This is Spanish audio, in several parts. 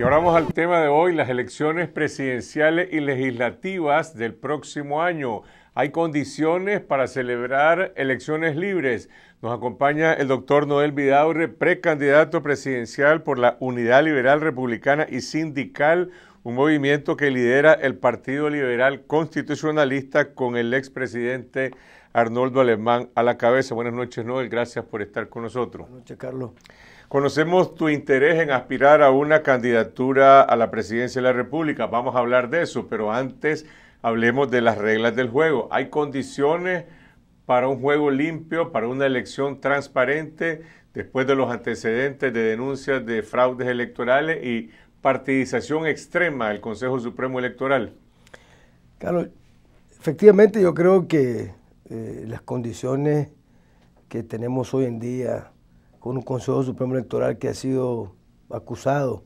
Y ahora vamos al tema de hoy, las elecciones presidenciales y legislativas del próximo año. Hay condiciones para celebrar elecciones libres. Nos acompaña el doctor Noel Vidaurre, precandidato presidencial por la Unidad Liberal Republicana y Sindical, un movimiento que lidera el Partido Liberal Constitucionalista con el expresidente Arnoldo Alemán a la cabeza. Buenas noches, Noel. Gracias por estar con nosotros. Buenas noches, Carlos. Conocemos tu interés en aspirar a una candidatura a la presidencia de la República. Vamos a hablar de eso, pero antes hablemos de las reglas del juego. ¿Hay condiciones para un juego limpio, para una elección transparente, después de los antecedentes de denuncias de fraudes electorales y partidización extrema del Consejo Supremo Electoral? Carlos, efectivamente yo creo que las condiciones que tenemos hoy en día con un Consejo Supremo Electoral que ha sido acusado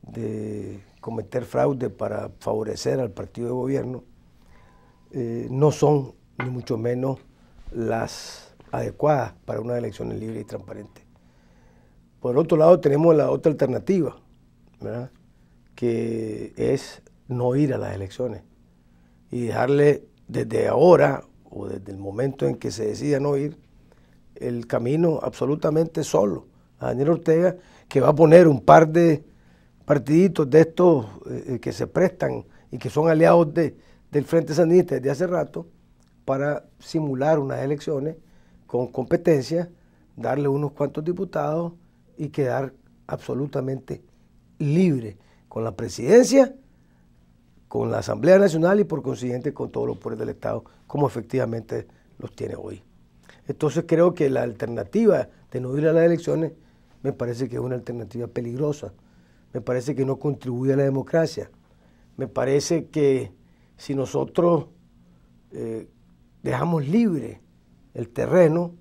de cometer fraude para favorecer al partido de gobierno, no son ni mucho menos las adecuadas para unas elecciones libres y transparentes. Por otro lado tenemos la otra alternativa, ¿verdad?, que es no ir a las elecciones y dejarle desde ahora o desde el momento en que se decida no ir el camino absolutamente solo a Daniel Ortega, que va a poner un par de partiditos de estos que se prestan y que son aliados del Frente Sandinista desde hace rato para simular unas elecciones con competencia, darle unos cuantos diputados y quedar absolutamente libre con la presidencia, con la Asamblea Nacional y por consiguiente con todos los poderes del Estado, como efectivamente los tiene hoy. Entonces creo que la alternativa de no ir a las elecciones me parece que es una alternativa peligrosa, me parece que no contribuye a la democracia, me parece que si nosotros dejamos libre el terreno,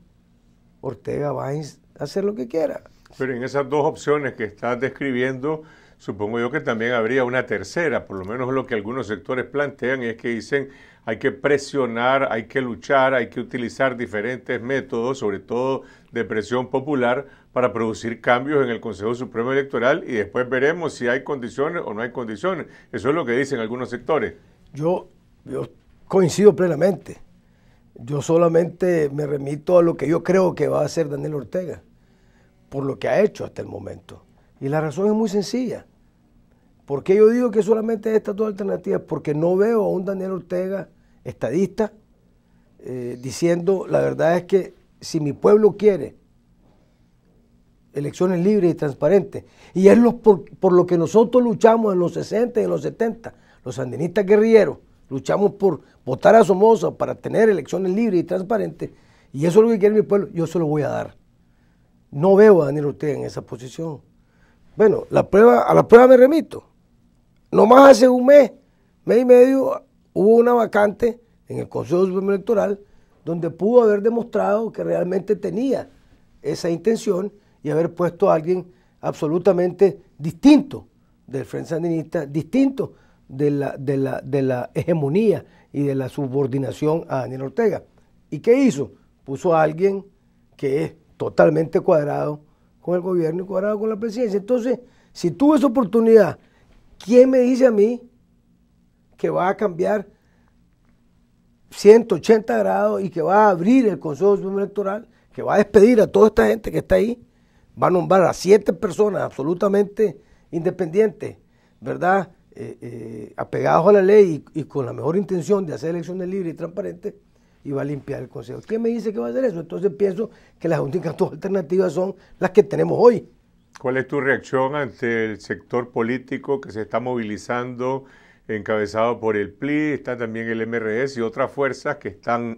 Ortega va a hacer lo que quiera. Pero en esas dos opciones que estás describiendo, supongo yo que también habría una tercera, por lo menos lo que algunos sectores plantean, es que dicen hay que presionar, hay que luchar, hay que utilizar diferentes métodos, sobre todo de presión popular, para producir cambios en el Consejo Supremo Electoral y después veremos si hay condiciones o no hay condiciones. Eso es lo que dicen algunos sectores. Yo coincido plenamente. Yo solamente me remito a lo que yo creo que va a hacer Daniel Ortega, por lo que ha hecho hasta el momento. Y la razón es muy sencilla. ¿Por qué yo digo que solamente estas dos alternativas? Porque no veo a un Daniel Ortega estadista diciendo, la verdad es que si mi pueblo quiere elecciones libres y transparentes, y es por lo que nosotros luchamos en los 60 y en los 70, los sandinistas guerrilleros, luchamos por votar a Somoza para tener elecciones libres y transparentes, y eso es lo que quiere mi pueblo, yo se lo voy a dar. No veo a Daniel Ortega en esa posición. Bueno, a la prueba me remito. No más hace un mes y medio, hubo una vacante en el Consejo Supremo Electoral donde pudo haber demostrado que realmente tenía esa intención y haber puesto a alguien absolutamente distinto del Frente Sandinista, distinto de la hegemonía y de la subordinación a Daniel Ortega. ¿Y qué hizo? Puso a alguien que es totalmente cuadrado con el gobierno y cuadrado con la presidencia. Entonces, si tuvo esa oportunidad, ¿quién me dice a mí que va a cambiar 180 grados y que va a abrir el Consejo Supremo Electoral, que va a despedir a toda esta gente que está ahí, va a nombrar a 7 personas absolutamente independientes, ¿verdad?, apegados a la ley y con la mejor intención de hacer elecciones libres y transparentes, y va a limpiar el Consejo? ¿Quién me dice que va a hacer eso? Entonces pienso que las únicas dos alternativas son las que tenemos hoy. ¿Cuál es tu reacción ante el sector político que se está movilizando, encabezado por el PLI, está también el MRS y otras fuerzas que están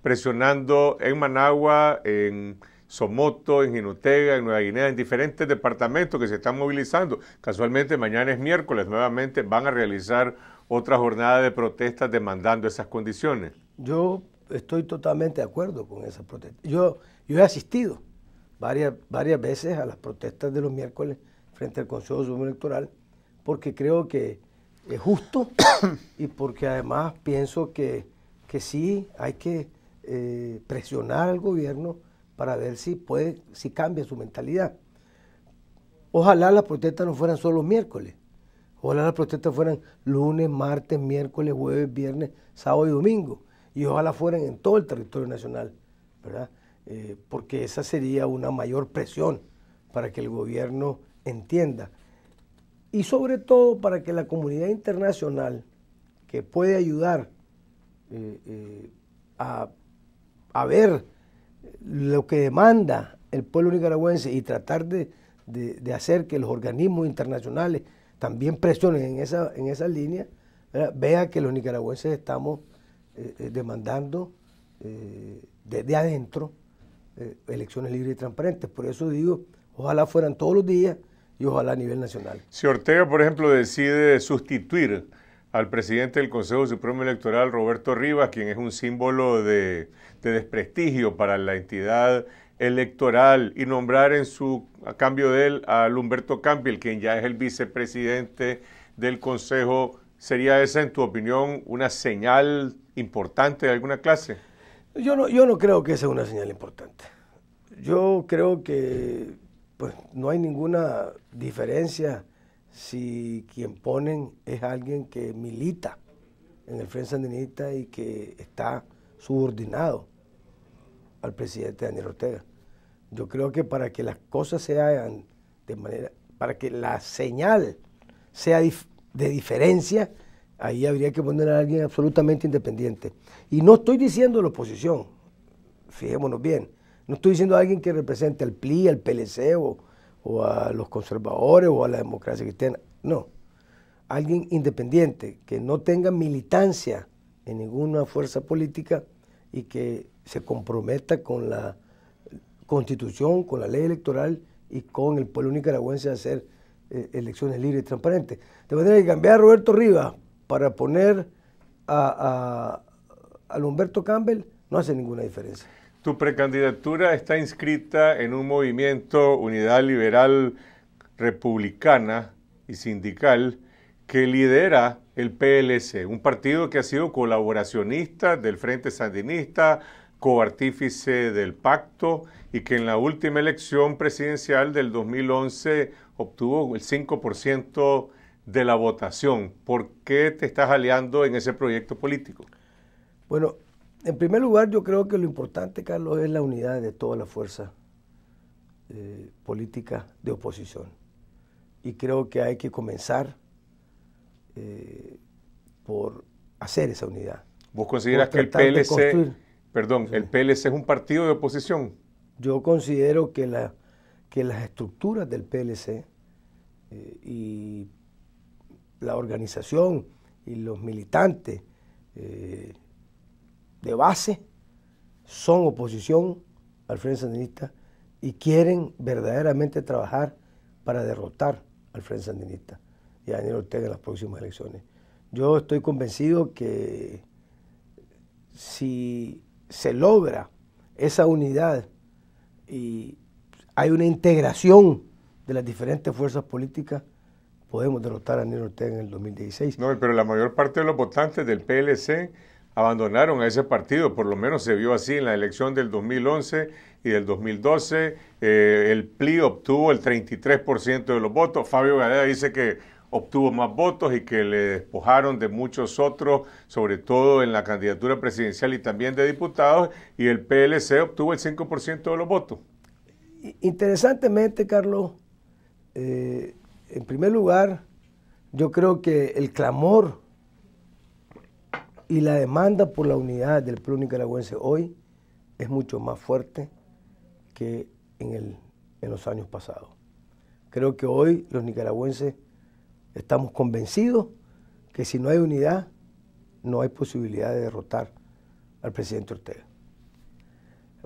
presionando en Managua, en Somoto, en Jinotega, en Nueva Guinea, en diferentes departamentos que se están movilizando? Casualmente mañana es miércoles, nuevamente van a realizar otra jornada de protestas demandando esas condiciones. Yo estoy totalmente de acuerdo con esas protestas. Yo he asistido varias veces a las protestas de los miércoles frente al Consejo Supremo Electoral porque creo que es justo y porque además pienso que sí hay que presionar al gobierno para ver si cambia su mentalidad. Ojalá las protestas no fueran solo los miércoles. Ojalá las protestas fueran lunes, martes, miércoles, jueves, viernes, sábado y domingo. Y ojalá fueran en todo el territorio nacional, ¿verdad? Porque esa sería una mayor presión para que el gobierno entienda. Y sobre todo para que la comunidad internacional, que puede ayudar a ver lo que demanda el pueblo nicaragüense y tratar de hacer que los organismos internacionales también presionen en esa línea, ¿verdad? Vea que los nicaragüenses estamos demandando desde adentro elecciones libres y transparentes. Por eso digo, ojalá fueran todos los días y ojalá a nivel nacional. Si Ortega, por ejemplo, decide sustituir al presidente del Consejo Supremo Electoral, Roberto Rivas, quien es un símbolo de desprestigio para la entidad electoral, y nombrar a cambio de él a Humberto Campbell, quien ya es el vicepresidente del Consejo, ¿sería esa, en tu opinión, una señal importante de alguna clase? Yo no creo que esa sea una señal importante. Yo creo que pues, no hay ninguna diferencia si quien ponen es alguien que milita en el Frente Sandinista y que está subordinado al presidente Daniel Ortega. Yo creo que para que las cosas se hagan de manera, para que la señal sea de diferencia, ahí habría que poner a alguien absolutamente independiente. Y no estoy diciendo la oposición, fijémonos bien, no estoy diciendo a alguien que represente al PLI, al PLC o a los conservadores o a la democracia cristiana, no. Alguien independiente, que no tenga militancia en ninguna fuerza política y que se comprometa con la Constitución, con la ley electoral y con el pueblo nicaragüense a hacer elecciones libres y transparentes. De manera que cambiar a Roberto Rivas para poner a Humberto Campbell no hace ninguna diferencia. Tu precandidatura está inscrita en un movimiento Unidad Liberal Republicana y Sindical que lidera el PLC, un partido que ha sido colaboracionista del Frente Sandinista, coartífice del pacto, y que en la última elección presidencial del 2011 obtuvo el 5% de la votación. ¿Por qué te estás aliando en ese proyecto político? Bueno, en primer lugar, yo creo que lo importante, Carlos, es la unidad de todas las fuerzas políticas de oposición. Y creo que hay que comenzar por hacer esa unidad. ¿Vos consideras que el PLC, el PLC es un partido de oposición? Yo considero que las estructuras del PLC y la organización y los militantes de base son oposición al Frente Sandinista y quieren verdaderamente trabajar para derrotar al Frente Sandinista y a Daniel Ortega en las próximas elecciones. Yo estoy convencido que si se logra esa unidad y hay una integración de las diferentes fuerzas políticas, podemos derrotar a Daniel Ortega en el 2016. No, pero la mayor parte de los votantes del PLC abandonaron a ese partido, por lo menos se vio así en la elección del 2011 y del 2012. El PLI obtuvo el 33% de los votos. Fabio Gadea dice que obtuvo más votos y que le despojaron de muchos otros, sobre todo en la candidatura presidencial y también de diputados, y el PLC obtuvo el 5% de los votos. Interesantemente, Carlos, en primer lugar, yo creo que el clamor y la demanda por la unidad del pueblo nicaragüense hoy es mucho más fuerte que en los años pasados. Creo que hoy los nicaragüenses estamos convencidos que si no hay unidad, no hay posibilidad de derrotar al presidente Ortega.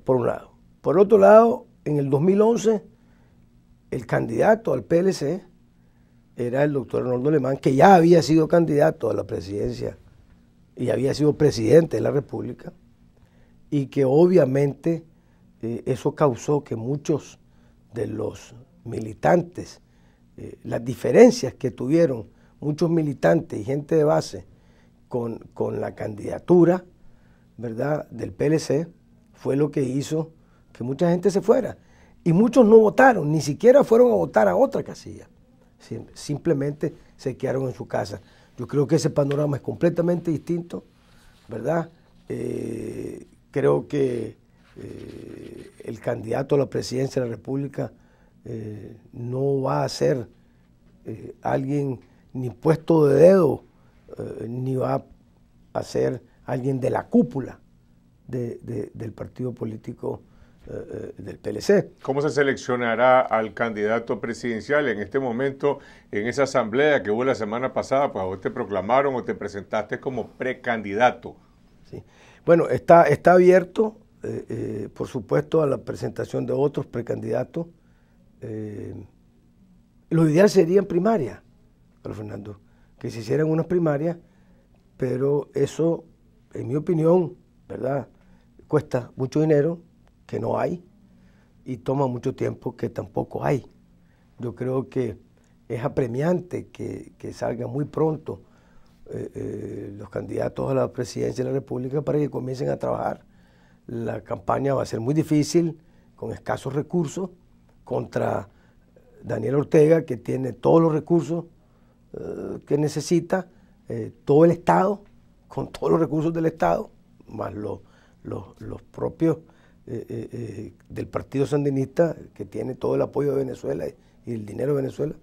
Por un lado. Por otro lado, en el 2011, el candidato al PLC era el doctor Arnoldo Alemán, que ya había sido candidato a la presidencia y había sido presidente de la República, y que obviamente eso causó que muchos de los militantes, las diferencias que tuvieron muchos militantes y gente de base con la candidatura, ¿verdad?, del PLC, fue lo que hizo que mucha gente se fuera. Y muchos no votaron, ni siquiera fueron a votar a otra casilla. Simplemente se quedaron en su casa. Yo creo que ese panorama es completamente distinto, ¿verdad? Creo que el candidato a la presidencia de la República no va a ser alguien ni puesto de dedo, ni va a ser alguien de la cúpula del partido político del PLC. ¿Cómo se seleccionará al candidato presidencial en este momento, en esa asamblea que hubo la semana pasada? Pues a vos te proclamaron o te presentaste como precandidato. Sí. Bueno, está abierto, por supuesto, a la presentación de otros precandidatos. Lo ideal sería en primaria, Carlos Fernando, que se hicieran unas primarias, pero eso, en mi opinión, ¿verdad?, cuesta mucho dinero, que no hay, y toma mucho tiempo, que tampoco hay. Yo creo que es apremiante que salgan muy pronto los candidatos a la presidencia de la República para que comiencen a trabajar. La campaña va a ser muy difícil, con escasos recursos, contra Daniel Ortega, que tiene todos los recursos que necesita, todo el Estado, con todos los recursos del Estado, más los propios del Partido Sandinista, que tiene todo el apoyo de Venezuela y el dinero de Venezuela.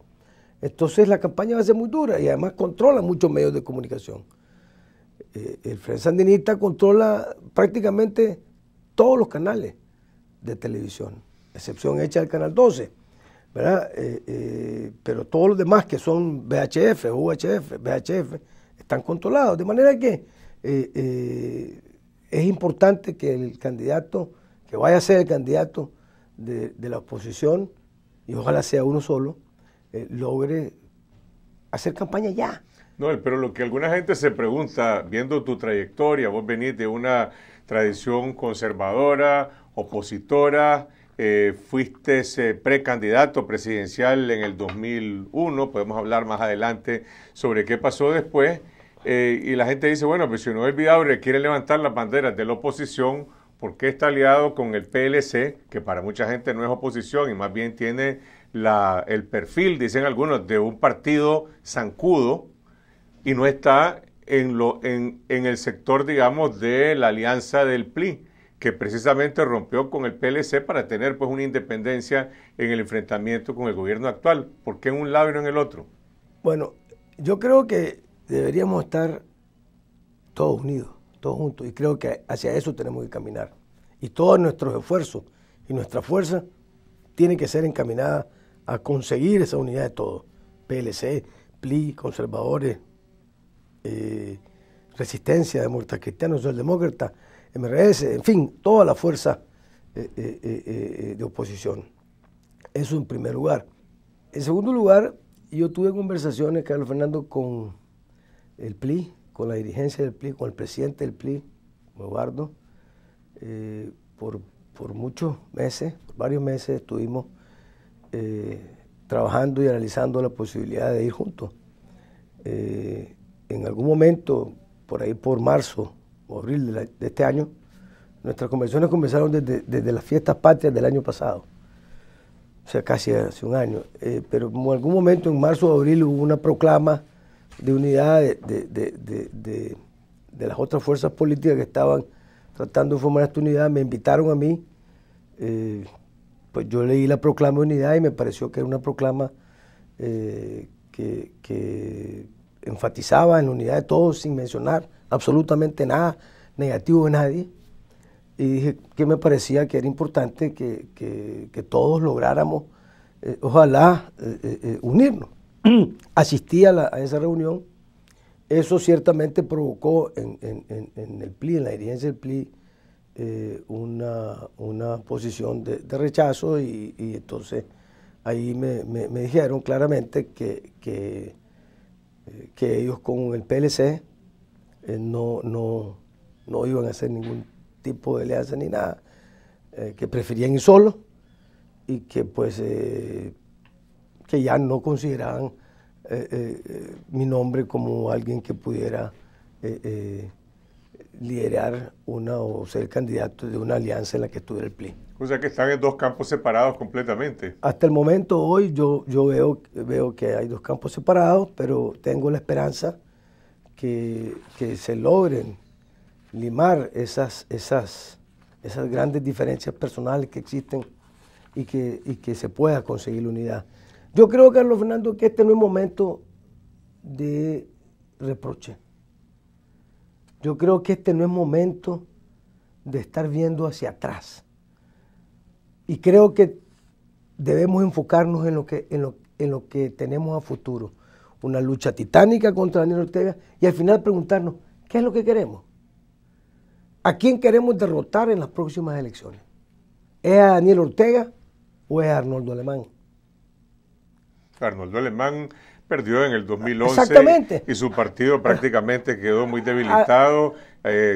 Entonces la campaña va a ser muy dura y además controla muchos medios de comunicación. El Frente Sandinista controla prácticamente todos los canales de televisión, excepción hecha del Canal 12, ¿verdad? Pero todos los demás que son VHF, UHF, VHF, están controlados. De manera que es importante que el candidato, que vaya a ser el candidato de la oposición, y ojalá sea uno solo, logre hacer campaña ya. No, pero lo que alguna gente se pregunta, viendo tu trayectoria, vos venís de una tradición conservadora, opositora, fuiste precandidato presidencial en el 2001, podemos hablar más adelante sobre qué pasó después, y la gente dice, bueno, pues si Noel Vidaurre quiere levantar las banderas de la oposición, ¿por qué está aliado con el PLC, que para mucha gente no es oposición y más bien tiene el perfil, dicen algunos, de un partido zancudo, y no está en el sector, digamos, de la alianza del PLI, que precisamente rompió con el PLC para tener pues una independencia en el enfrentamiento con el gobierno actual? ¿Por qué en un lado y no en el otro? Bueno, yo creo que deberíamos estar todos unidos, todos juntos, y creo que hacia eso tenemos que caminar. Y todos nuestros esfuerzos y nuestra fuerza tienen que ser encaminadas a conseguir esa unidad de todos. PLC, PLI, conservadores, Resistencia, Demócratas Cristianos, Socialdemócratas, MRS, en fin, toda la fuerza de oposición. Eso en primer lugar. En segundo lugar, yo tuve conversaciones, Carlos Fernando, con el PLI, con la dirigencia del PLI, con el presidente del PLI, Eduardo. Por muchos meses, por varios meses estuvimos trabajando y analizando la posibilidad de ir juntos. En algún momento, por ahí por marzo o abril de este año, nuestras conversaciones comenzaron desde las fiestas patrias del año pasado, o sea, casi hace un año. Pero en algún momento, en marzo o abril, hubo una proclama de unidad de las otras fuerzas políticas que estaban tratando de formar esta unidad. Me invitaron a mí, pues yo leí la proclama de unidad y me pareció que era una proclama que enfatizaba en la unidad de todos sin mencionar absolutamente nada negativo de nadie, y dije que me parecía que era importante que todos lográramos, ojalá, unirnos. Asistí a esa reunión. Eso ciertamente provocó en el PLI, en la dirigencia del PLI, una posición de rechazo, y entonces ahí me dijeron claramente que ellos con el PLC no iban a hacer ningún tipo de alianza ni nada, que preferían ir solos, y que pues que ya no consideraban mi nombre como alguien que pudiera liderar una o ser candidato de una alianza en la que estuviera el PLI. O sea que están en dos campos separados completamente. Hasta el momento hoy yo veo que hay dos campos separados, pero tengo la esperanza que se logren limar esas grandes diferencias personales que existen y que se pueda conseguir la unidad. Yo creo, Carlos Fernando, que este no es momento de reproche. Yo creo que este no es momento de estar viendo hacia atrás. Y creo que debemos enfocarnos en lo que tenemos a futuro. Una lucha titánica contra Daniel Ortega y al final preguntarnos, ¿qué es lo que queremos? ¿A quién queremos derrotar en las próximas elecciones? ¿Es a Daniel Ortega o es a Arnoldo Alemán? Arnoldo Alemán perdió en el 2011. Exactamente. Y su partido prácticamente quedó muy debilitado.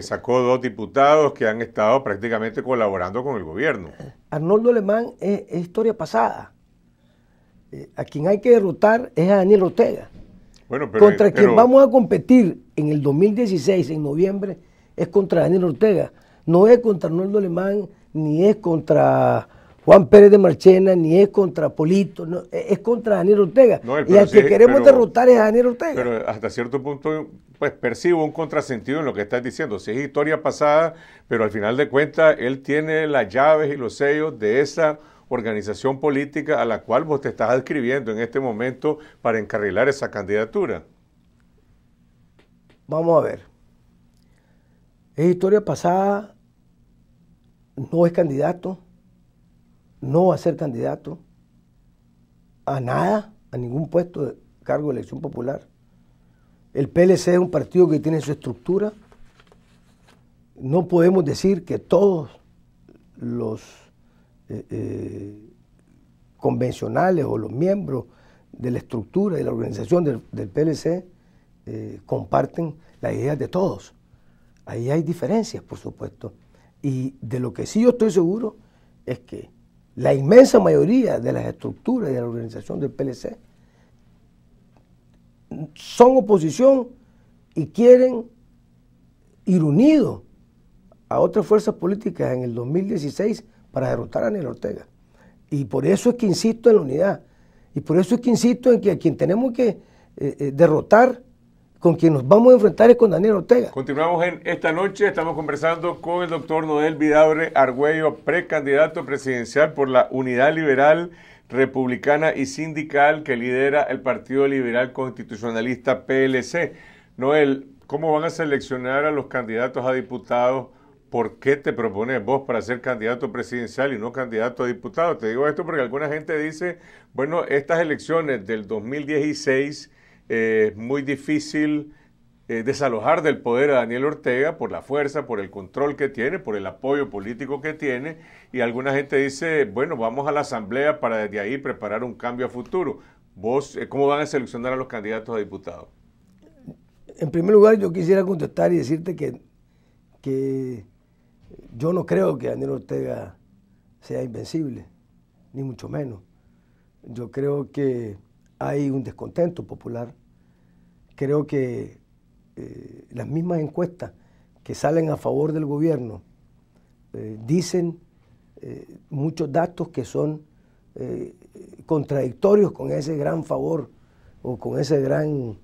Sacó 2 diputados que han estado prácticamente colaborando con el gobierno. Arnoldo Alemán es historia pasada. A quien hay que derrotar es a Daniel Ortega. Bueno, pero quien vamos a competir en el 2016, en noviembre, es contra Daniel Ortega. No es contra Arnoldo Alemán, ni es contra Juan Pérez de Marchena, ni es contra Polito, no, es contra Daniel Ortega. No, y al que queremos derrotar es a Daniel Ortega. Pero hasta cierto punto, pues percibo un contrasentido en lo que estás diciendo. Sí es historia pasada, pero al final de cuentas, él tiene las llaves y los sellos de esa organización política a la cual vos te estás adscribiendo en este momento para encarrilar esa candidatura. Vamos a ver. Es historia pasada, no es candidato, no va a ser candidato a nada, a ningún puesto de cargo de elección popular. El PLC es un partido que tiene su estructura. No podemos decir que todos los convencionales o los miembros de la estructura y de la organización del PLC comparten las ideas de todos. Ahí hay diferencias, por supuesto. Y de lo que sí yo estoy seguro es que la inmensa mayoría de las estructuras y de la organización del PLC son oposición y quieren ir unidos a otras fuerzas políticas en el 2016 para derrotar a Daniel Ortega. Y por eso es que insisto en la unidad. Y por eso es que insisto en que a quien tenemos que derrotar, con quien nos vamos a enfrentar es con Daniel Ortega. Continuamos en esta noche, estamos conversando con el doctor Noel Vidaurre Argüello, precandidato presidencial por la Unidad Liberal, Republicana y Sindical que lidera el Partido Liberal Constitucionalista PLC. Noel, ¿cómo van a seleccionar a los candidatos a diputados? ¿Por qué te propones vos para ser candidato presidencial y no candidato a diputado? Te digo esto porque alguna gente dice, bueno, estas elecciones del 2016 es muy difícil desalojar del poder a Daniel Ortega por la fuerza, por el control que tiene, por el apoyo político que tiene, y alguna gente dice, bueno, vamos a la asamblea para desde ahí preparar un cambio a futuro. ¿Vos cómo van a seleccionar a los candidatos a diputados? En primer lugar, yo quisiera contestar y decirte que yo no creo que Daniel Ortega sea invencible, ni mucho menos. Yo creo que hay un descontento popular. Creo que las mismas encuestas que salen a favor del gobierno dicen muchos datos que son contradictorios con ese gran favor o con ese gran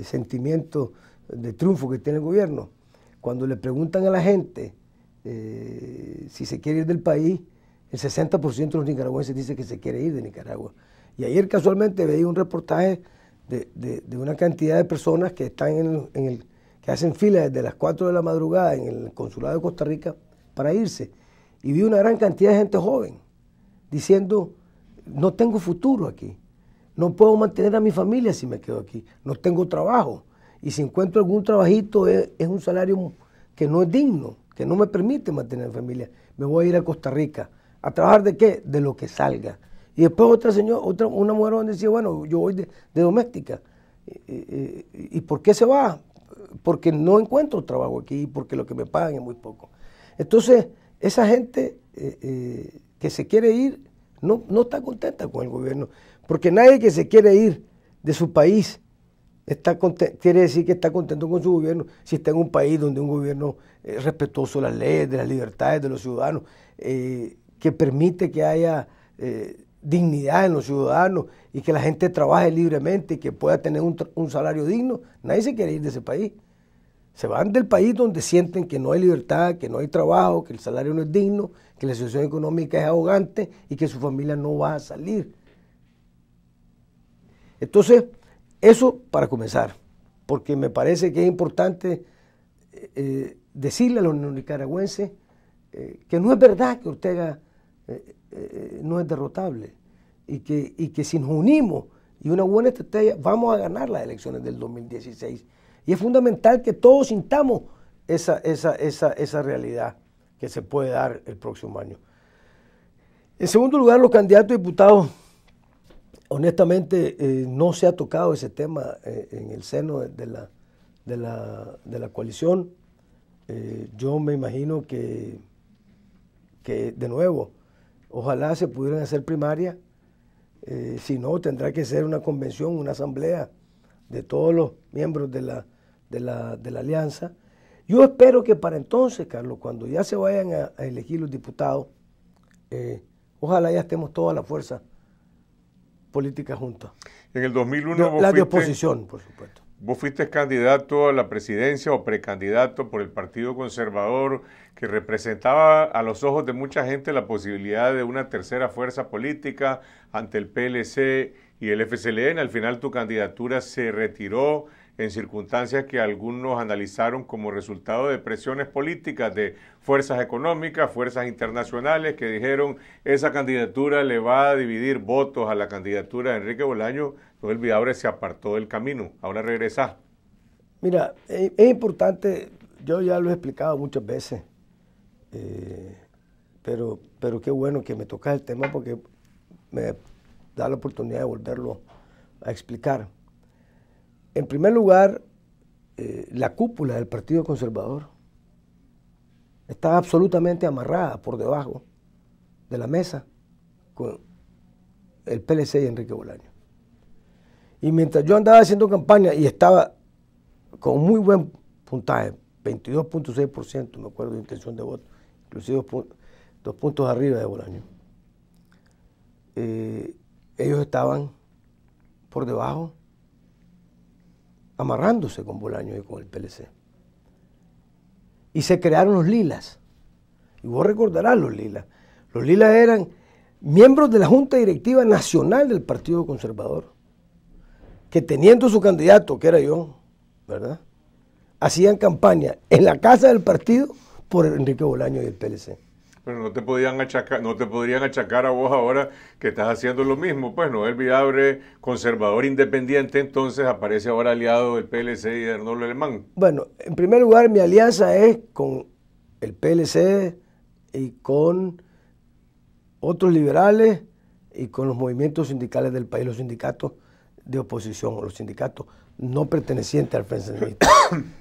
sentimiento de triunfo que tiene el gobierno. Cuando le preguntan a la gente si se quiere ir del país, el 60% de los nicaragüenses dice que se quiere ir de Nicaragua. Y ayer casualmente veía un reportaje de una cantidad de personas que están que hacen fila desde las 4 de la madrugada en el consulado de Costa Rica para irse. Y vi una gran cantidad de gente joven diciendo, no tengo futuro aquí, no puedo mantener a mi familia si me quedo aquí, no tengo trabajo. Y si encuentro algún trabajito es un salario que no es digno, que no me permite mantener a mi familia. Me voy a ir a Costa Rica. ¿A trabajar de qué? De lo que salga. Y después una mujer donde decía, bueno, yo voy de doméstica. ¿Y por qué se va? Porque no encuentro trabajo aquí, porque lo que me pagan es muy poco. Entonces, esa gente que se quiere ir no está contenta con el gobierno, porque nadie que se quiere ir de su país quiere decir que está contento con su gobierno si está en un país donde un gobierno es respetuoso de las leyes, de las libertades de los ciudadanos, que permite que haya dignidad en los ciudadanos y que la gente trabaje libremente y que pueda tener un salario digno. Nadie se quiere ir de ese país. Se van del país donde sienten que no hay libertad, que no hay trabajo, que el salario no es digno, que la situación económica es ahogante y que su familia no va a salir. Entonces, eso para comenzar, porque me parece que es importante decirle a los nicaragüenses que no es verdad que Ortega no es derrotable y que si nos unimos y una buena estrategia vamos a ganar las elecciones del 2016. Y es fundamental que todos sintamos esa realidad que se puede dar el próximo año. En segundo lugar, los candidatos a diputados, honestamente no se ha tocado ese tema en el seno de la coalición. Yo me imagino que de nuevo, ojalá se pudieran hacer primarias, si no tendrá que ser una convención, una asamblea de todos los miembros de la alianza. Yo espero que para entonces, Carlos, cuando ya se vayan a elegir los diputados, ojalá ya estemos toda la fuerza política juntos. En el 2001 la de oposición, por supuesto. Vos fuiste candidato a la presidencia o precandidato por el Partido Conservador, que representaba a los ojos de mucha gente la posibilidad de una tercera fuerza política ante el PLC y el FCLN. Al final tu candidatura se retiró en circunstancias que algunos analizaron como resultado de presiones políticas de fuerzas económicas, fuerzas internacionales que dijeron esa candidatura le va a dividir votos a la candidatura de Enrique Bolaño. Noel Vidaurre se apartó del camino, ahora regresa. Mira, es importante, yo ya lo he explicado muchas veces, pero qué bueno que me tocas el tema porque me da la oportunidad de volverlo a explicar. En primer lugar, la cúpula del Partido Conservador está absolutamente amarrada por debajo de la mesa con el PLC y Enrique Bolaño. Y mientras yo andaba haciendo campaña y estaba con muy buen puntaje, 22.6%, me acuerdo de intención de voto, inclusive 2 puntos arriba de Bolaño, ellos estaban por debajo, amarrándose con Bolaño y con el PLC. Y se crearon los lilas. Y vos recordarás los lilas. Los lilas eran miembros de la Junta Directiva Nacional del Partido Conservador, que teniendo su candidato, que era yo, ¿verdad?, hacían campaña en la casa del partido por Enrique Bolaño y el PLC. Pero no te podrían achacar a vos ahora que estás haciendo lo mismo. Pues Noel Vidaurre, conservador independiente, entonces aparece ahora aliado del PLC y de Arnoldo Alemán. Bueno, en primer lugar, mi alianza es con el PLC y con otros liberales y con los movimientos sindicales del país, los sindicatos de oposición, los sindicatos no pertenecientes al Frente Sandinista.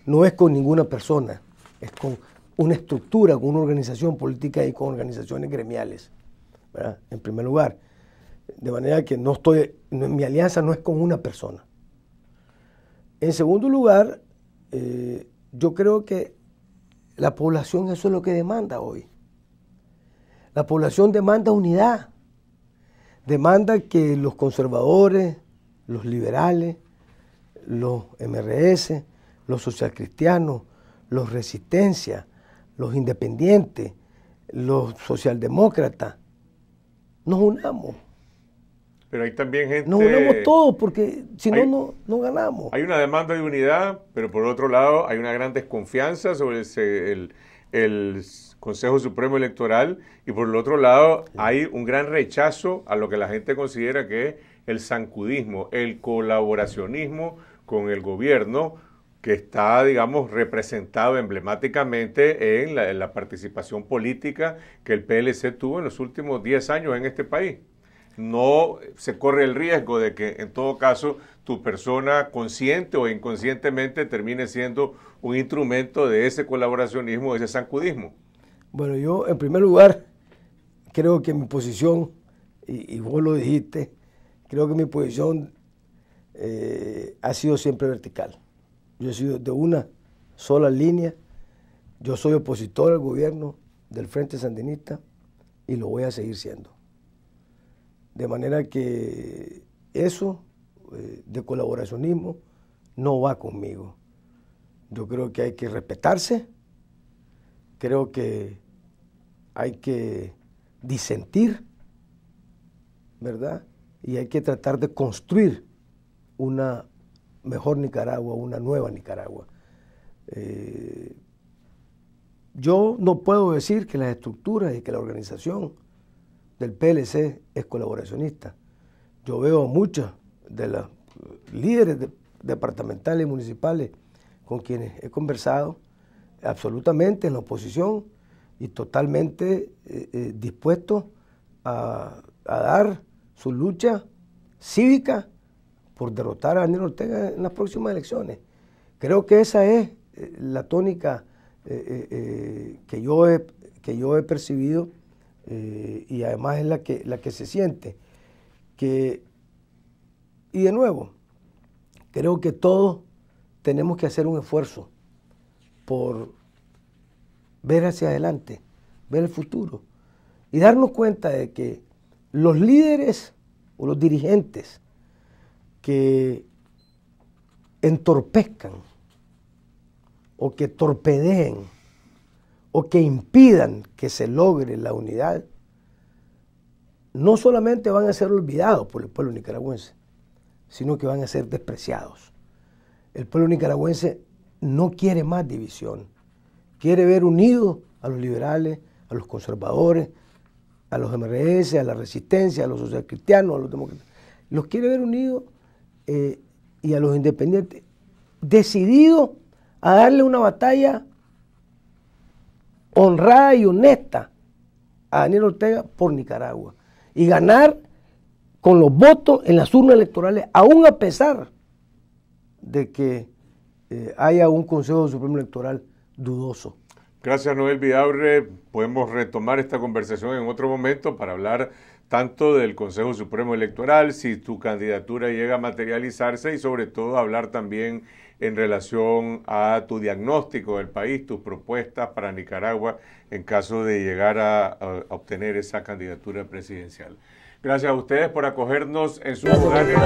No es con ninguna persona, es con una estructura, con una organización política y con organizaciones gremiales, ¿verdad? En primer lugar, de manera que mi alianza no es con una persona. En segundo lugar, yo creo que la población eso es lo que demanda hoy. La población demanda unidad, demanda que los conservadores, los liberales, los MRS, los socialcristianos, los resistencias, los independientes, los socialdemócratas, nos unamos. Pero hay también gente... Nos unamos todos porque si no ganamos. Hay una demanda de unidad, pero por otro lado hay una gran desconfianza sobre el Consejo Supremo Electoral y por el otro lado hay un gran rechazo a lo que la gente considera que es el zancudismo, el colaboracionismo con el gobierno, que está, digamos, representado emblemáticamente en la participación política que el PLC tuvo en los últimos 10 años en este país. No se corre el riesgo de que, en todo caso, tu persona consciente o inconscientemente termine siendo un instrumento de ese colaboracionismo, de ese zancudismo. Bueno, yo, en primer lugar, creo que mi posición, y vos lo dijiste, creo que mi posición ha sido siempre vertical. Yo he sido de una sola línea. Yo soy opositor al gobierno del Frente Sandinista y lo voy a seguir siendo. De manera que eso de colaboracionismo no va conmigo. Yo creo que hay que respetarse, creo que hay que disentir, ¿verdad? Y hay que tratar de construir una mejor Nicaragua, una nueva Nicaragua. Yo no puedo decir que las estructuras y que la organización del PLC es colaboracionista. Yo veo a muchos de los líderes departamentales y municipales con quienes he conversado absolutamente en la oposición y totalmente dispuestos a dar su lucha cívica por derrotar a Daniel Ortega en las próximas elecciones. Creo que esa es la tónica que yo he percibido y además es la que se siente. Y de nuevo, creo que todos tenemos que hacer un esfuerzo por ver hacia adelante, ver el futuro y darnos cuenta de que los líderes o los dirigentes que entorpezcan o que torpedeen o que impidan que se logre la unidad, no solamente van a ser olvidados por el pueblo nicaragüense, sino que van a ser despreciados. El pueblo nicaragüense no quiere más división, quiere ver unidos a los liberales, a los conservadores, a los MRS, a la resistencia, a los socialcristianos, a los demócratas. Los quiere ver unidos y a los independientes, decididos a darle una batalla honrada y honesta a Daniel Ortega por Nicaragua y ganar con los votos en las urnas electorales, aún a pesar de que haya un Consejo Supremo Electoral dudoso. Gracias, Noel Vidaurre. Podemos retomar esta conversación en otro momento para hablar tanto del Consejo Supremo Electoral, si tu candidatura llega a materializarse y sobre todo hablar también en relación a tu diagnóstico del país, tus propuestas para Nicaragua en caso de llegar a obtener esa candidatura presidencial. Gracias a ustedes por acogernos en sus hogares.